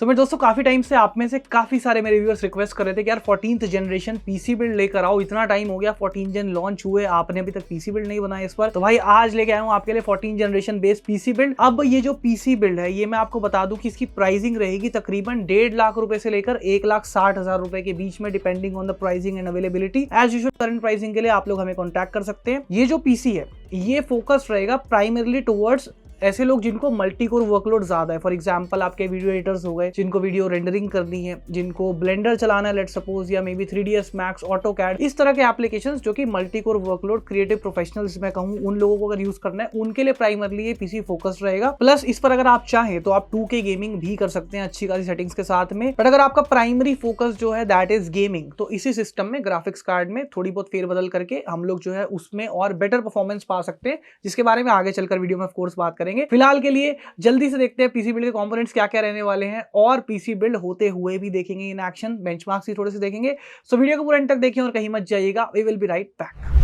मेरे दोस्तों काफी टाइम से आप में से काफी सारे मेरे व्यूअर्स रिक्वेस्ट कर रहे थे कि यार 14th जनरेशन पीसी बिल्ड लेकर आओ। इतना टाइम हो गया 14 जन लॉन्च हुए, आपने अभी तक पीसी बिल्ड नहीं बनाया इस पर। तो भाई आज लेके आया हूं आपके लिए 14 जनरेशन बेस्ड पीसी बिल्ड। अब ये जो पीसी बिल्ड है ये मैं आपको बता दूं कि इसकी प्राइसिंग रहेगी तकरीबन 1.5 लाख रुपए से लेकर 1,60,000 रुपए के बीच में, depending on the pricing and availability. As usual current pricing के लिए आप लोग हमें कॉन्टैक्ट कर सकते हैं। ये जो पीसी है ये फोकस रहेगा प्राइमरली टुवर्ड्स ऐसे लोग जिनको मल्टी कोर वर्कलोड ज्यादा है। फॉर एग्जांपल आपके वीडियो एडिटर्स हो गए, जिनको वीडियो रेंडरिंग करनी है, जिनको ब्लेंडर चलाना है लेट सपोज, या may be 3ds max, AutoCAD, इस तरह के एप्लीकेशंस जो कि multi core workload, creative professionals मैं कहूं उन लोगों को अगर यूज करना है उनके लिए प्राइमरली ये पीसी फोकस रहेगा। प्लस इस पर अगर आप चाहें तो आप 2K गेमिंग भी कर सकते हैं अच्छी खासी सेटिंग्स के साथ में। बट अगर आपका प्राइमरी फोकस जो है दैट इज गेमिंग, तो इसी सिस्टम में ग्राफिक्स कार्ड में थोड़ी बहुत फेरबदल करके हम लोग जो है उसमें और बेटर परफॉर्मेंस पा सकते हैं, जिसके बारे में आगे चलकर वीडियो में ऑफ कोर्स बात करेंगे। फिलहाल के लिए जल्दी से देखते हैं पीसी बिल्ड के कंपोनेंट्स क्या क्या रहने वाले हैं, और पीसी बिल्ड होते हुए भी देखेंगे इन एक्शन, बेंचमार्क्स भी थोड़े से देखेंगे। सो वीडियो को पूरा एंड तक देखिए और कहीं मत जाइएगा। We will be right back.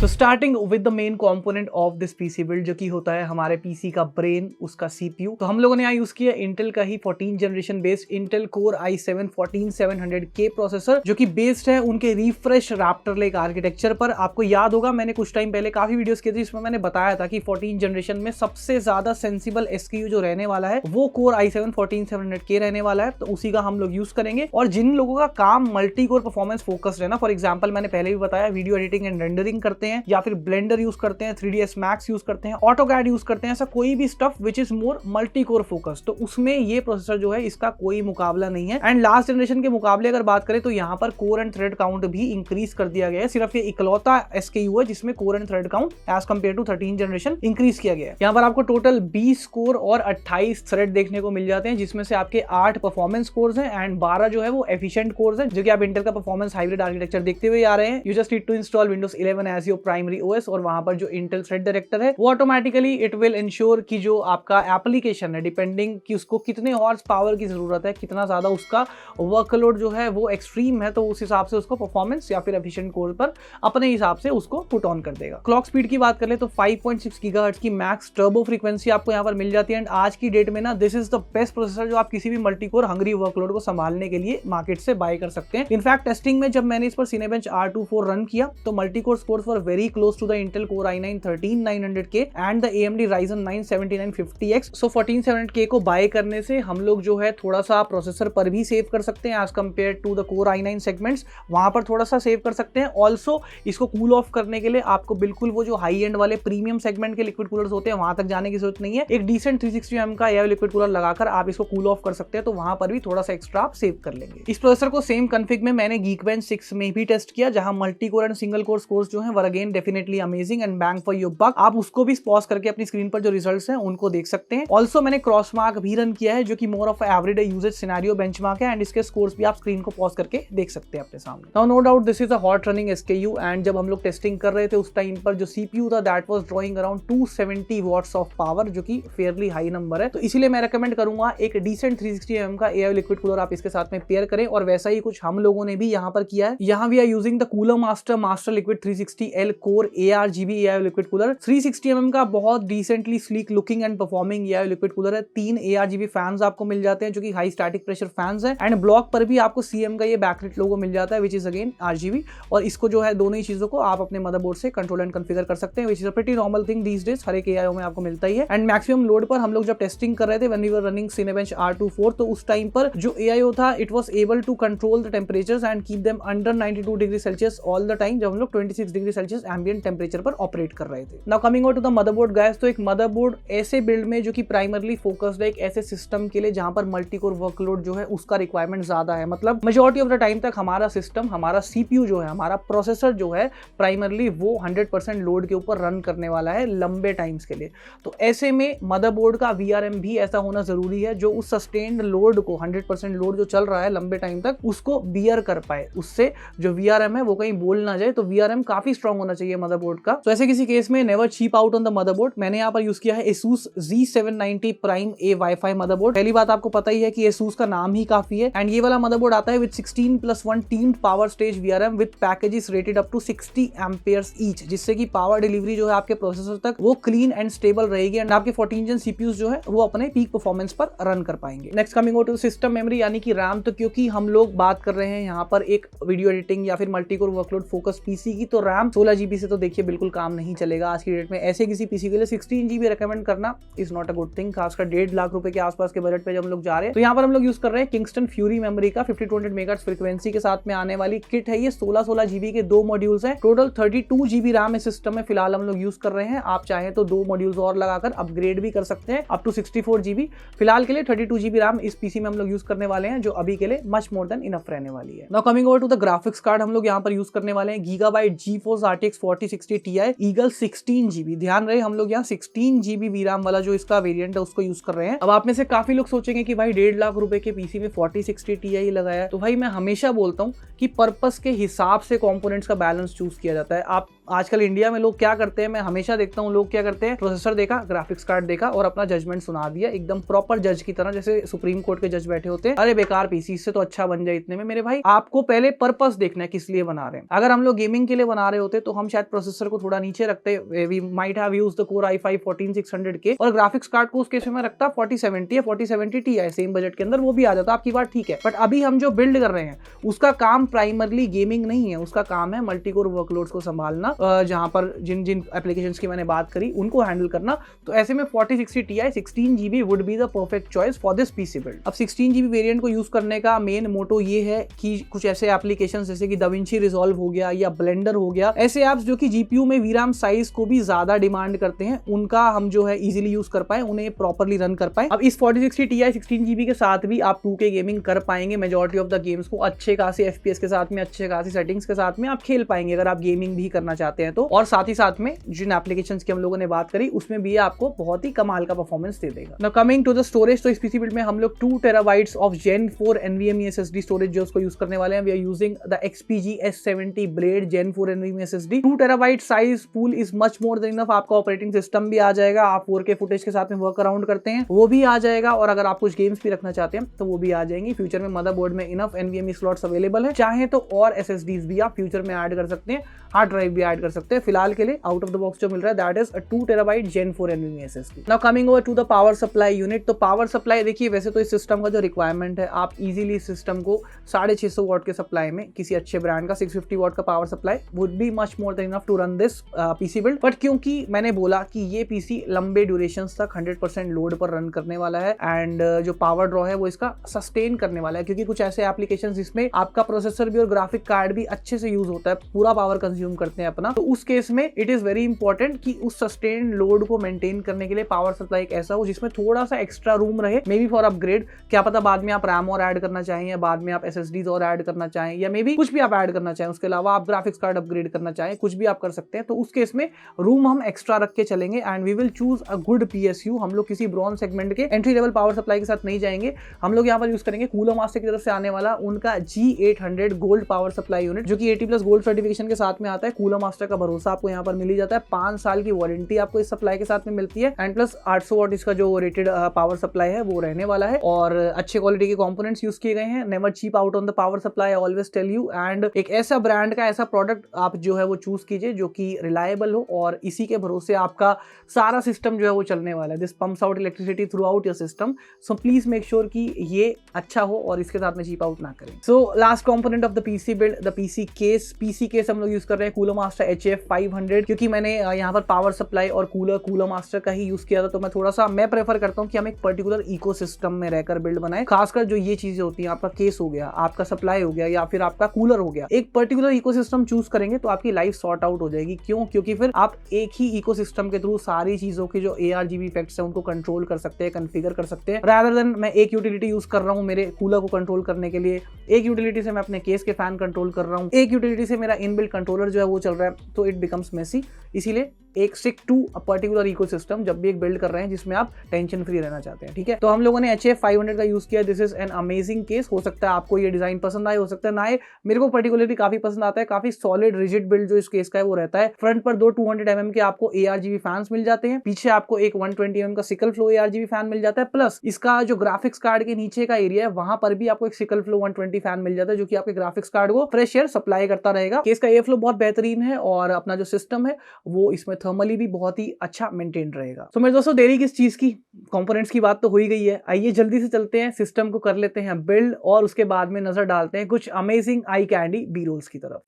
Starting with the main component of this PC build, जो कि होता है हमारे पीसी का ब्रेन, उसका सीपीयू। तो हम लोगों ने यहाँ यूज किया इंटेल का ही 14 generation based Intel core i7 14700K processor, जो कि बेस्ड है उनके रिफ्रेश रैप्टर लेक आर्किटेक्चर पर। आपको याद होगा मैंने कुछ टाइम पहले काफी वीडियोस किए थे जिसमें मैंने बताया था कि 14 जनरेशन में सबसे ज्यादा सेंसिबल एसक्यू जो रहने वाला है वो कोर i7 14700K रहने वाला है। तो उसी का हम लोग यूज करेंगे। और जिन लोगों का काम मल्टी कोर परफॉर्मेंस फोकस्ड है ना, फॉर एग्जाम्पल मैंने पहले भी बताया वीडियो एडिटिंग एंड रेंडरिंग करते हैं, या फिर ब्लेंडर यूज करते हैं, 3ds मैक्स यूज करते हैं, ऑटोकैड यूज करते हैं, ऐसा कोई भी stuff which is more multi core focus, तो उसमें ये प्रोसेसर जो है इसका कोई मुकाबला नहीं है। एंड लास्ट जनरेशन के मुकाबले अगर बात करें तो यहाँ पर कोर एंड थ्रेड काउंट भी इंक्रीज कर दिया गया है। सिर्फ ये इकलौता SKU है जिसमें core and thread count as compare to 13 generation increase किया गया है। यहाँ पर आपको टोटल 20 कोर और 28 थ्रेड देखने को मिल जाते हैं, जिसमें से आपके 8 परफॉर्मेंस कोर्स हैं एंड 12 जो है वो एफिशिएंट कोर्स हैं, जो कि आप इंटेल का परफॉर्मेंस हाइब्रिड आर्किटेक्चर देखते हुए आ रहे हैं। You just need to install Windows 11 as your primary OS, और वहां पर जो इंटेल थ्रेड डायरेक्टर है वो ऑटोमेटिकली इट विल इंश्योर कि जो आपका एप्लीकेशन है, डिपेंडिंग कि उसको कितने हॉर्स पावर की जरूरत है, कितना ज्यादा उसका वर्कलोड जो है वो एक्सट्रीम है, तो उस हिसाब से उसको परफॉर्मेंस या फिर एफिशिएंट कोर पर अपने हिसाब से उसको पुट ऑन कर देगा। क्लॉक स्पीड की बात करें तो 5.6 गीगाहर्ट्ज की मैक्स टर्बो फ्रीक्वेंसी आपको यहाँ पर मिल जाती है। एंड आज की डेट में ना this is the best processor जो आप किसी भी मल्टी कोर हंग्री वर्कलोड को संभालने के लिए मार्केट से बाय कर सकते हैं। इनफैक्ट टेस्टिंग में जब मैंने इस पर Cinebench R24 रन किया तो multi core scores were very close to the Intel core i9 13900K and the AMD Ryzen 9 7950X। So 14700K को बाय करने से हम लोग जो है थोड़ा सा प्रोसेसर पर भी सेव कर सकते हैं as compare to the core i9 segments, वहां पर थोड़ा सा सेव कर सकते हैं। ऑल्सो इसको कूल ऑफ करने के लिए आपको बिल्कुल वो जो हाई एंड वाले प्रीमियम सेगमेंट के लिक्विड कूलर्स होते हैं वहां तक जाने की जरूरत नहीं है। एक डिसेंट 360 mm का एयर लिक्विड कूलर लगाकर आप इसको कूल ऑफ कर सकते हैं, तो वहां पर भी थोड़ा सा एक्स्ट्रा आप सेव कर लेंगे। इस प्रोसेसर को सेम कॉन्फ़िग में मैंने Geekbench 6 में भी टेस्ट किया, जहां multi core and single core scores जो हैं were again definitely amazing and bang for your buck. आप उसको भी पॉज करके अपनी स्क्रीन पर जो रिजल्ट्स हैं उनको देख सकते हैं। ऑल्सो मैंने क्रॉसमार्क भी रन किया है, जो कि more of everyday usage scenario benchmark है, एंड इसके स्कोर्स भी आप स्क्रीन को पॉज करके देख सकते हैं अपने सामने। Now no doubt this is a hot running SKU, and जब हम लोग टेस्टिंग कर रहे थे उस टाइम पर जो CPU था that was drawing around 270 watts of power, जो कि फेयरली हाई नंबर है। तो इसीलिए मैं रेकमेंड करूंगा एक डिसेंट 360 mm का एयर लिक्विड कूलर आप इसके साथ में पेयर करें, और वैसा ही कुछ हम लोगों ने भी यहाँ पर किया है। यहाँ we are using the Cooler Master Liquid 360L core ARGB air liquid cooler. 360 mm का बहुत decently sleek looking and performing air liquid cooler है। 3 ARGB फैंस आपको मिल जाते हैं जो कि हाई स्टैटिक प्रेशर फैंस हैं, एंड ब्लॉक पर भी आपको CM का ये बैकलाइट लोगो मिल जाता है विच इज अगेन RGB। और इसको जो है दोनों ही चीजों को आप अपने मदरबोर्ड से कंट्रोल एंड कॉन्फ़िगर कर सकते हैं, which is a pretty normal thing these days, हर एक AIO में आपको मिलता ही है। एंड मैक्सिमम लोड पर हम लोग जब टेस्टिंग कर रहे थे when we were running Cinebench R24, तो उस टाइम पर जो AIO था it was able to control the temperatures and keep them under 92 degree Celsius all the time, जब हम लोग 26 डिग्री सेल्सियस एम्बिएंट टेंपरेचर पर ऑपरेट कर रहे थे। Now coming out to the motherboard guys, तो एक मदरबोर्ड ऐसे बिल्ड में जो कि प्राइमरली फोकस्ड है एक ऐसे सिस्टम के लिए जहां पर मल्टी कोर वर्कलोड जो है उसका रिक्वायरमेंट ज्यादा है। मतलब मेजॉरिटी ऑफ द टाइम तक हमारा सिस्टम, हमारा CPU जो है, हमारा प्रोसेसर जो है प्राइमरली वो 100% लोड के ऊपर रन करने वाला है लंबे टाइम्स के लिए। तो ऐसे में मदरबोर्ड का VRM भी ऐसा होना जरूरी है जो उस सस्टेन्ड लोड को, 100% लोड जो चल रहा है लंबे टाइम तक, उसको बियर कर पाए, उससे जो VRM है वो कहीं बोल ना जाए। तो VRM काफी स्ट्रांग होना चाहिए चाहिए मदरबोर्ड का। तो ऐसे किसी केस में never cheap out on the motherboard. मैंने यहाँ पर यूज किया है Asus Z790 Prime A Wi-Fi motherboard. पहली बात आपको पता ही है कि Asus का नाम ही काफी है एंड ये वाला मदरबोर्ड आता है with 16+1 teamed power stage VRM with packages rated up to 60 amperes each, जिससे कि पावर डिलीवरी जो है आपके प्रोसेसर तक वो क्लीन एंड स्टेबल रहेगी एंड आपके 14 जन CPUs जो है वो अपने पीक परफॉर्मेंस पर रन कर पाएंगे। Next coming to system memory यानी कि रैम। तो क्योंकि हम लोग बात कर रहे हैं यहाँ पर एक वीडियो एडिटिंग या फिर मल्टीकोर वर्कलोड फोकस पीसी की, तो रैम 16 GB से तो देखिए बिल्कुल काम नहीं चलेगा आज की डेट में। ऐसे किसी पीसी के लिए 16 GB रिकमेंड करना is not a good thing, खासकर 1.5 लाख रुपए के आसपास के बजट पे जब हम लोग जा रहे हैं। तो यहाँ पर हम लोग यूज कर रहे हैं किंगस्टन फ्यूरी मेमोरी का 5200 मेगाहर्ट्ज फ्रीक्वेंसी के साथ में आने वाली किट है। ये 16 GB के 2 मॉड्यूल्स हैं। टोटल 32 GB रैम इस सिस्टम में फिलहाल हम लोग यूज कर रहे हैं। आप चाहें तो 2 मॉड्यूल्स और लगाकर अपग्रेड भी कर सकते हैं अप टू 64 GB। फिलहाल के लिए 32 GB रैम इस पीसी में हम लोग यूज करने वाले हैं, जो अभी के लिए मच मोर देन इनफ रहने वाली है। Now coming over to the graphics card, हम लोग यहाँ पर यूज करने वाले हैं Gigabyte GeForce RTX 4060 Ti Eagle 16 GB। ध्यान रहे हम लोग यहाँ 16 GB VRAM वाला जो इसका वेरिएंट है उसको यूज कर रहे हैं। अब आप में से काफी लोग सोचेंगे कि भाई 1.5 लाख रुपए के पीसी में 4060 Ti लगाया है। तो भाई मैं हमेशा बोलता हूँ कि पर्पस के हिसाब से कंपोनेंट्स का बैलेंस चूज किया जाता है। आप आजकल इंडिया में लोग क्या करते हैं, मैं हमेशा देखता हूँ लोग क्या करते हैं, प्रोसेसर देखा, ग्राफिक्स कार्ड देखा और अपना जजमेंट सुना दिया एकदम प्रॉपर जज की तरह, जैसे सुप्रीम कोर्ट के जज बैठे होते हैं। अरे बेकार पीसी, इससे तो अच्छा बन जाए इतने में। मेरे भाई आपको पहले पर्पस देखना है किस लिए बना रहे हैं। अगर हम लोग गेमिंग के लिए बना रहे होते तो हम शायद प्रोसेसर को थोड़ा नीचे रखते, we might have used the Core i5 14600K और ग्राफिक्स कार्ड को उस केस में रखता 4070 या 4070 Ti, सेम बजट के अंदर वो भी आ जाता। आपकी बात ठीक है, बट अभी हम जो बिल्ड कर रहे हैं उसका काम प्राइमरली गेमिंग नहीं है, उसका काम है मल्टीकोर वर्कलोड्स को संभालना, जहां पर जिन जिन एप्लीकेशंस की मैंने बात करी उनको हैंडल करना। तो ऐसे में 4060 Ti 16 GB would be the perfect choice for this PC build. अब 16 GB वेरिएंट को यूज करने का मेन मोटो ये है कि कुछ ऐसे एप्लीकेशंस जैसे कि DaVinci Resolve हो गया या ब्लेंडर हो गया, ऐसे ऐप्स जो कि जीपीयू में VRAM साइज को भी ज्यादा डिमांड करते हैं, उनका हम जो है इजीली यूज कर पाए, उन्हें प्रॉपर्ली रन कर पाए। अब इस 4060 Ti 16 GB के साथ भी आप 2K गेमिंग कर पाएंगे। मेजॉरिटी ऑफ द गेम्स को अच्छे खासे FPS के साथ में, अच्छे खासी सेटिंग्स के साथ में आप खेल पाएंगे अगर आप गेमिंग भी करना चाहते हैं तो। और साथ ही साथ में जिन एप्लीकेशंस की हम लोगों ने बात करी उसमें भी आपको बहुत ही कमाल का परफॉर्मेंस दे देगा। Now coming to the storage, तो इस पीसी बिल्ड में हम लोग 2 TB of Gen 4 NVMe SSD storage जो उसको यूज करने वाले हैं। We are using the XPG S70 Blade Gen 4 NVMe SSD। 2 TB size pool is much more than enough. आपका ऑपरेटिंग सिस्टम भी आ जाएगा, आप 4K फुटेज के साथ में वर्क अराउंड करते हैं वो भी आ जाएगा, और अगर आप कुछ गेम्स भी रखना चाहते हैं तो वो भी आ जाएंगी। फ्यूचर में मदरबोर्ड में इनफ NVMe स्लॉट्स अवेलेबल है, चाहे तो और SSDs भी आप फ्यूचर में ऐड कर सकते हैं, हार्ड ड्राइव भी ऐड कर सकते हैं। फिलहाल के लिए आउट ऑफ द बॉक्स जो मिल रहा है that is a 2 TB Gen 4 NVMe SSD। Now coming over to the power supply unit, तो पावर सप्लाई देखिए वैसे तो इस सिस्टम का जो रिक्वायरमेंट है, आप इजीली इस सिस्टम को 650 वॉट के सप्लाई में किसी अच्छे ब्रांड का 650 वॉट का power supply would be much more than enough to run this PC build. But क्योंकि मैंने बोला कि ये पीसी लंबे ड्यूरेशन तक 100% लोड पर रन करने वाला है एंड जो पावर ड्रॉ है वो इसका सस्टेन करने वाला है, क्योंकि कुछ ऐसे एप्लीकेशन जिसमें आपका प्रोसेसर भी और ग्राफिक कार्ड भी अच्छे से यूज होता है, पूरा पावर कंज्यूम करते हैं अपना, तो उस केस में इट इज वेरी इंपॉर्टेंट कि उस सस्टेन लोड को मेंटेन करने के लिए पावर सप्लाई एक ऐसा हो जिसमें थोड़ा सा एक्स्ट्रा रूम रहे, मे बी फॉर अपग्रेड। क्या पता बाद में आप रैम और ऐड करना चाहें, या बाद में आप SSDs और ऐड करना चाहें, या मे बी कुछ भी आप ऐड करना चाहें, उसके अलावा आप ग्राफिक्स कार्ड अपग्रेड करना चाहें, कुछ भी आप कर सकते हैं। तो उस केस में रूम हम एक्स्ट्रा रख के चलेंगे and we will choose a good PSU। हम लोग किसी ब्रॉन्ज सेगमेंट के एंट्री लेवल पावर सप्लाई के साथ नहीं जाएंगे, हम लोग यहाँ पर यूज करेंगे कूलर मास्टर की तरफ से आने वाला उनका G800 gold power supply unit, जो कि 80+ गोल्ड सर्टिफिकेशन के साथ में आता है। कूलर मास्टर का भरोसा आपको यहाँ पर मिल ही जाता है, 5 साल की वारंटी आपको इस सप्लाई के साथ में मिलती है एंड प्लस 800 वॉट इसका जो रेटेड पावर सप्लाई है वो रहने वाला है, और अच्छे क्वालिटी के कंपोनेंट्स यूज किए गए हैं। Never cheap out on the power supply, I always tell you. And एक ऐसा ब्रांड का ऐसा प्रोडक्ट आप जो है वो चूज कीजिए जो कि रिलायबल हो, और इसी के भरोसे आपका सारा सिस्टम जो है वो चलने वाला है। This pumps out electricity through out your system, so please make sure कि ये अच्छा हो और इसके साथ में चीप आउट ना करें। So last component of the PC build, the PC case. PC case हम लोग यूज कर रहे हैं कूलर मास्टर HF500, क्योंकि मैंने यहाँ पर पावर सप्लाई और कूलर मास्टर का ही यूज किया था, तो मैं थोड़ा सा मैं प्रेफर करता हूँ कि हम एक पर्टिकुलर इकोसिस्टम में रहकर बिल्ड बनाएं। खासकर जो ये चीजें होती हैं, आपका केस हो गया, आपका सप्लाई हो गया, या फिर आपका कूलर हो गया, एक पर्टिकुलर इकोसिस्टम चूज करेंगे तो आपकी लाइफ सॉर्ट आउट हो जाएगी। क्यों? क्योंकि फिर आप एक ही इकोसिस्टम के थ्रू सारी चीजों के जो ARGB इफेक्ट्स हैं उनको कंट्रोल कर सकते हैं, कॉन्फ़िगर कर सकते हैं, रादर देन मैं एक यूटिलिटी यूज कर रहा हूँ मेरे कूलर को कंट्रोल करने के लिए, एक यूटिलिटी से मैं अपने केस के फैन कंट्रोल कर रहा हूँ, एक यूटिलिटी से मेरा इनबिल्ट कंट्रोलर जो है वो चल रहा है, तो इट बिकम्स मेसी। इसीलिए एक stick to a particular ecosystem जब भी एक बिल्ड कर रहे हैं जिसमें आप टेंशन फ्री रहना चाहते हैं। ठीक है, तो हम लोगों ने HF500 का यूज किया। This is an amazing case. हो सकता है आपको ये डिजाइन पसंद आए, हो सकता है ना आए। मेरे को पर्टिकुलरली काफी पसंद आता है। काफी सॉलिड रिजिड बिल्ड जो इस केस का है वो रहता है। फ्रंट पर दो 200 mm के आपको ARGB फैंस मिल जाते हैं, पीछे आपको एक 120 mm का सिकल फ्लो ARGB फैन मिल जाता है, प्लस इसका जो ग्राफिक्स कार्ड के नीचे का एरिया है वहां पर भी आपको एक सिकल फ्लो 120 फैन मिल जाता है जो कि आपके ग्राफिक्स कार्ड को फ्रेश एयर सप्लाई करता रहेगा। केस का एयर फ्लो बहुत बेहतरीन है और अपना जो सिस्टम है वो इसमें थर्मली भी बहुत ही अच्छा मेंटेन रहेगा। तो मेरे दोस्तों देरी किस चीज की, कंपोनेंट्स की बात तो हो ही गई है। आइए जल्दी से चलते हैं, सिस्टम को कर लेते हैं बिल्ड और उसके बाद में नजर डालते हैं कुछ amazing eye candy B rolls की तरफ।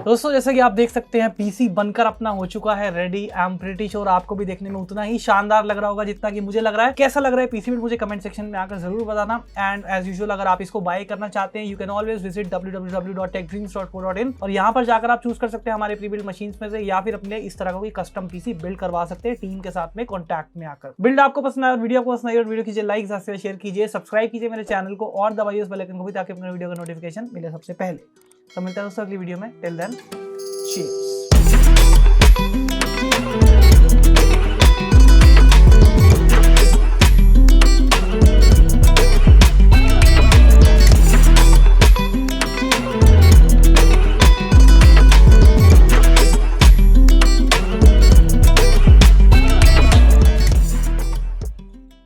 दोस्तों जैसा कि आप देख सकते हैं पीसी बनकर अपना हो चुका है ready. I am pretty sure आपको भी देखने में उतना ही शानदार लग रहा होगा जितना कि मुझे लग रहा है। कैसा लग रहा है पीसी बिल्ड मुझे कमेंट सेक्शन में आकर जरूर बताना। एंड एज यूजुअल अगर आप इसको बाय करना चाहते हैं you can always visit www.techdreams.co.in और यहाँ पर जाकर आप चूज कर सकते हैं हमारे प्री बिल्ड मशीन्स में से, या फिर अपने इस तरह का कोई कस्टम पीसी बिल्ड करवा सकते हैं टीम के साथ में कॉन्टैक्ट में आकर। बिल्ड आपको पसंद आया और वीडियो आपको पसंद आई और वीडियो कीजिए लाइक, ज्यादा से शेयर कीजिए, सब्सक्राइब कीजिए मेरे चैनल को और दबाइए उस बेल आइकन को भी ताकि अपने वीडियो का नोटिफिकेशन मिले सबसे पहले। तो मिलते हैं दोस्तों अगली वीडियो में। Till then cheers।